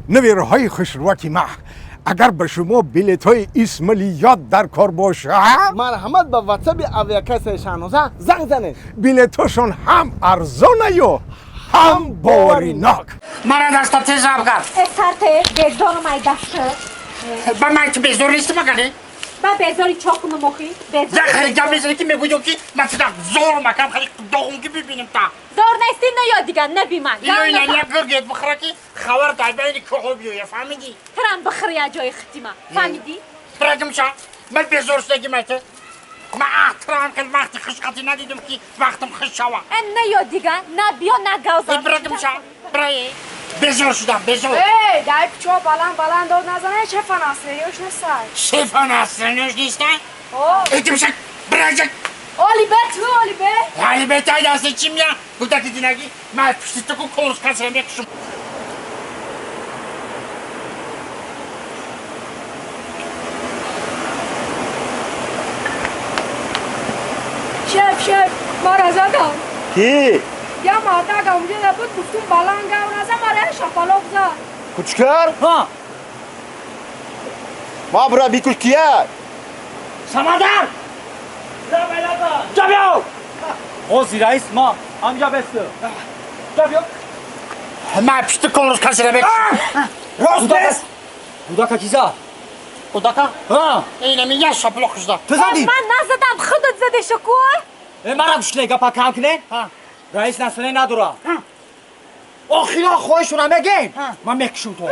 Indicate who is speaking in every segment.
Speaker 1: نویرهای خشروتی ما اگر به شما بلیط های اسمالیات در کار باشه
Speaker 2: مرحمت به واتساپ اویاکس شانوزه زنگ زنید.
Speaker 1: بلیطشون هم ارزانه و هم باوریناک.
Speaker 3: مرا دستا تیز آب کرد.
Speaker 4: استارته بزدار مای دسته.
Speaker 3: با من که بزدار نیست مگه؟
Speaker 4: با بزداری چاکونو مخی.
Speaker 3: زن خیلی جا میزنی که میگویی که من چیزا زور مکم خیلی داغون که ببینم تا.
Speaker 4: زور نیستی نه یا دیگه نبی من.
Speaker 3: اینو نه گرگت بخوره که خبر دای بین که بیوی فهمیدی؟
Speaker 4: تران بخری جای ختیما. فهمیدی؟
Speaker 3: برگم شا. من بزدار شدی میته. من احترام که وقتی خشقتی ندیدم که وقتم خش شوا.
Speaker 4: نه یا دیگه نه بیا نه گازا.
Speaker 3: برگم شا. برای بزدار شدم بزدار.
Speaker 5: ای دای پیچو بلند داد نزنه چه فناسریوش نیست.
Speaker 3: چه فناسریوش نیست؟ ایتیم شک برگم.
Speaker 5: Oli
Speaker 3: bet ai da se cimia, uite-te din aici, mai știi cu colț ca să merg și
Speaker 5: Şef, marazadam.
Speaker 2: کی؟
Speaker 5: Ya mata gamje da بود گفتم بالان گاو نزا ماره شپالوف زا.
Speaker 2: کوچکر؟
Speaker 3: ها
Speaker 2: ما برا بیکوش کیه؟
Speaker 3: سمادر جا بیاو
Speaker 6: قاضی رئیس ما همجا بسته جا بیا
Speaker 3: mai știi colț ca să merg
Speaker 6: راست بوداکا کیزا
Speaker 3: Udaka?
Speaker 6: ها
Speaker 3: اینه میگه شپلوخ شده
Speaker 6: تو زدی
Speaker 4: من نزدم خودت زدی شکوه.
Speaker 6: مرا شلیگا پا کم کنه رئیس نسله نداره آخیرا خواهشون هم بگین من مکشون تو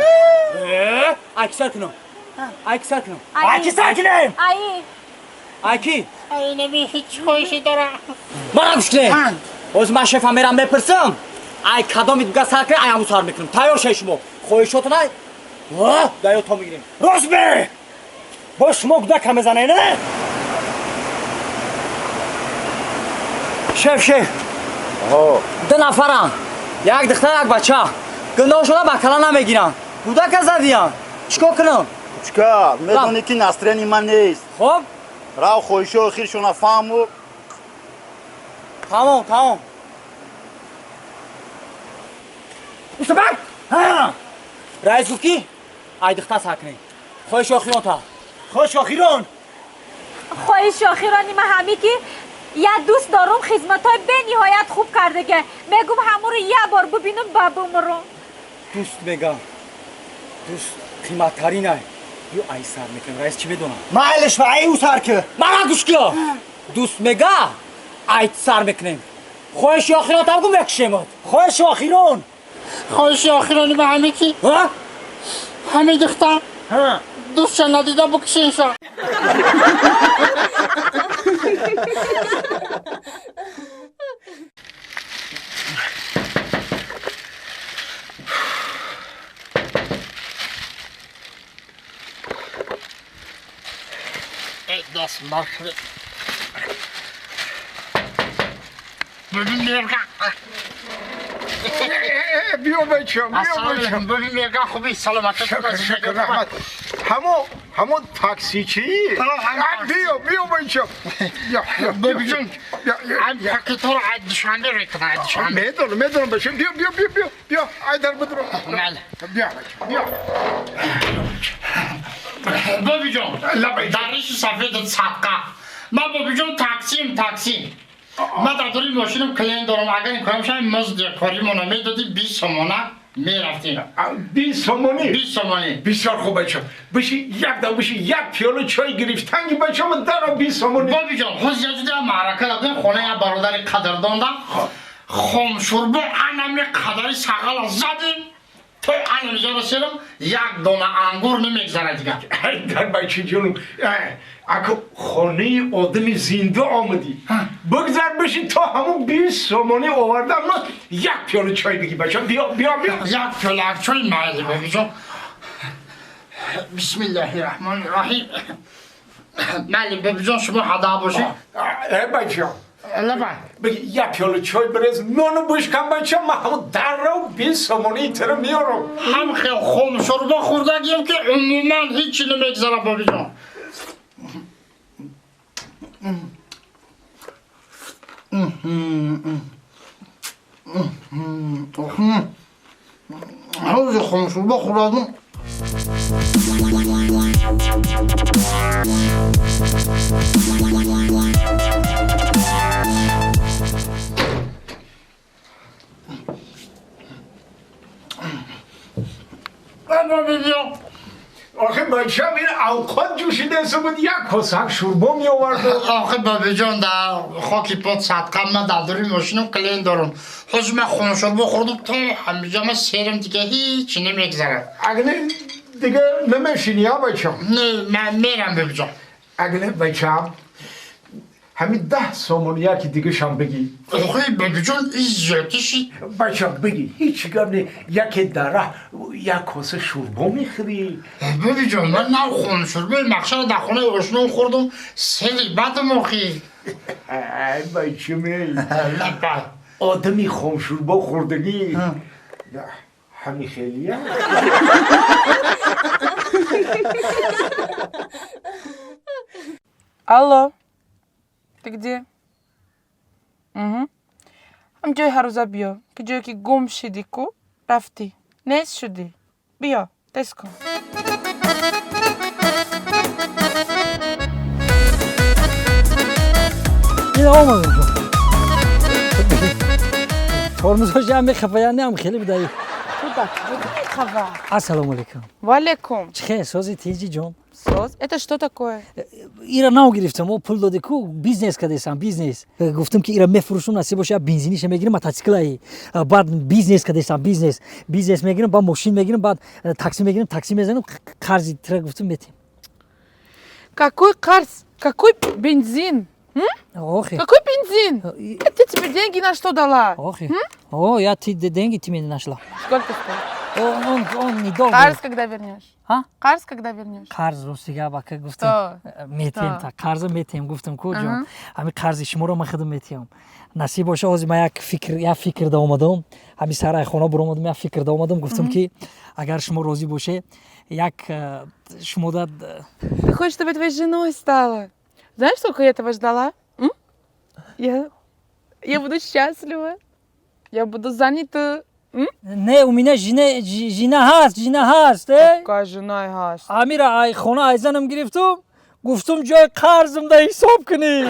Speaker 6: اکسر کنم اکسر کنم اکسر کنم
Speaker 4: ای
Speaker 6: اکی
Speaker 3: اینه می هیچ خوشی داره
Speaker 6: مرا شلی از من شفا میرم بپرسم ای کدامی دیگه سر کنه ای همو سر میکنم تایار شای شما خواهشاتو نه دایو تا میگیریم راست به با شما گده کم بزنه نه شف دو نفرم یک دختر یک بچه گناه شده بکلا نمیگیرن کودک زدیم چیکار کنم
Speaker 2: کوچکر میدونی که نسرین من نیست.
Speaker 6: خب
Speaker 2: راو خویشو خیرشون فهمو.
Speaker 6: تمام مستبک رئیس گفت کی ای دختر سکنه خواهش آخیران تا خواهش آخیران
Speaker 4: خواهش آخرانی من همی که یه دوست دارم خدمت های به نهایت خوب کرده که میگم همون رو یه بار ببینم بابام رو.
Speaker 6: دوست میگم دوست قیمت ترینه یو ای سر میکنم رئیس چی بدونم
Speaker 2: مالش و ای او سر که
Speaker 6: مرا گوش کیا دوست میگه ای سر میکنیم خواهش آخیران تا بگم بکشیم خواهش آخیران
Speaker 3: خوش آخرانی به همه کی
Speaker 6: ها
Speaker 3: همه دختر دوست ندیده بکشین شا ای دست مارکه ببین میرگا
Speaker 1: بیا بچم
Speaker 3: اصلا ببین میرگا خوبی سلامت
Speaker 1: شکر رحمت همون تاکسی چی؟ بیا بچم
Speaker 3: ببین I'm پاکتور عید دشمنی رو کنه
Speaker 1: میدونم بچم بیا ای در بدرم بیا
Speaker 3: بابی جان درش سفید صدقه من بابی جان تاکسی من در دوری ماشینم کلین دارم اگر این کارم شاید مزد کاری منو میدادی 20 سومانه میرفتیم
Speaker 1: 20 سومانی
Speaker 3: 20 سومانی
Speaker 1: بسیار خوب بچم بشی یک پیاله چای گرفتنگی بچم در 20 سومانی
Speaker 3: بابی جان خوز یه جوری معرکه دادیم خونه یه برادر قدردان دم خم شربو انمی قدری سقل زدیم تو اینجا رسیدم یک دونه انگور نمیگذره دیگه
Speaker 1: در بچه جانم اگه خانه آدم زنده آمدی بگذر بشی تا همون 20 سومانی آوردم من یک پیاله چای بگی بچم بیا
Speaker 3: یک پیاله چای میلی بابی جان بسم الله الرحمن الرحیم ملی بابی جان شما هدا باشی
Speaker 1: بچم
Speaker 3: لبا
Speaker 1: بگی یک پیاله چای برز نانو بشکم بچم من همون در رو 20 سومانی تر میارم
Speaker 3: هم خیلی خم شربا خوردگیم که عموما هیچی نمیگذره بابی جان حوز خمسون بخورادم بابا بیبیام
Speaker 1: آخه بچه هم این اوقات جوشیده بود یک کسک شوربا می آورد
Speaker 3: آخه بابی جان در خاکی پاد صدقه من در دوری ماشینم کلین دارم خوش من خونشور بخوردم تا همیجا من سیرم دیگه هیچی نمیگذره
Speaker 1: اگه دیگه نمیشینی ها بچه
Speaker 3: نه من میرم بابی جان
Speaker 1: اگه بچه هم همین 10 سومون یکی دیگه شم بگی
Speaker 3: آخه بابی جان این زیادیشی
Speaker 1: بچه بگی هیچ گم نه یکی داره یک کاسه شوربا میخوری
Speaker 3: بابی جان من نه خونشور به مخشر در خونه اشنو خوردم سلی بدم آخی
Speaker 1: ای بچه می
Speaker 3: لپا
Speaker 1: آدمی خام شوربا خوردگی همین خیلیه
Speaker 7: Алло, ты где? Угу. Амҷои ҳарӯза биё, ки ҷое ки гум шидӣ ку, рафтӣ, нест шудӣ. Биё, тест кун.
Speaker 8: این آمدم شو ترمزش هم خفایانه هم خیلی بدهی
Speaker 7: Хава.
Speaker 8: السلام علیکم
Speaker 7: Валейкум.
Speaker 8: چخیر سازی تیجی جان
Speaker 7: Сос? Это что такое?
Speaker 8: ایرا ناو گرفتم و پول دادی کو بیزنس کردم بیزنس گفتم که ایرا میفروشم نصیب باشه بنزینیش میگیرم موتورسیکل بعد بیزنس کردم بیزنس میگیرم بعد ماشین میگیرم بعد تاکسی میگیرم تاکسی میزنم قرضی تر گفتم میتیم
Speaker 7: Какой карс? Какой бензин?
Speaker 8: آخه
Speaker 7: Какой бензин? Я тебе деньги на что дала?
Speaker 8: آخه о я ти деньги ти мне нашла
Speaker 7: Сколько стоит?
Speaker 8: он недолго
Speaker 7: Карс когда вернешь?
Speaker 8: А?
Speaker 7: Карс когда вернешь?
Speaker 8: قرض رو سیگا با که گفتم میتیم تا قرض میتیم گفتم کجا همین قرض شما رو مخدم میتیم نصیب باشه از ما یک فکر دا اومدم همین سر خونه برام اومدم یک فکر دا اومدم گفتم که اگر شما راضی باشه یک شما داد
Speaker 7: Ты хочешь, чтобы я твоей женой стала? Знаешь, сколько я этого ждала? Я буду счастлива. Я буду занята.
Speaker 8: نه у меня жена هست
Speaker 7: Какая жена и газ?
Speaker 8: امیر ای خونه ای زنم گرفتم گفتم جای قرضم ده حساب کنی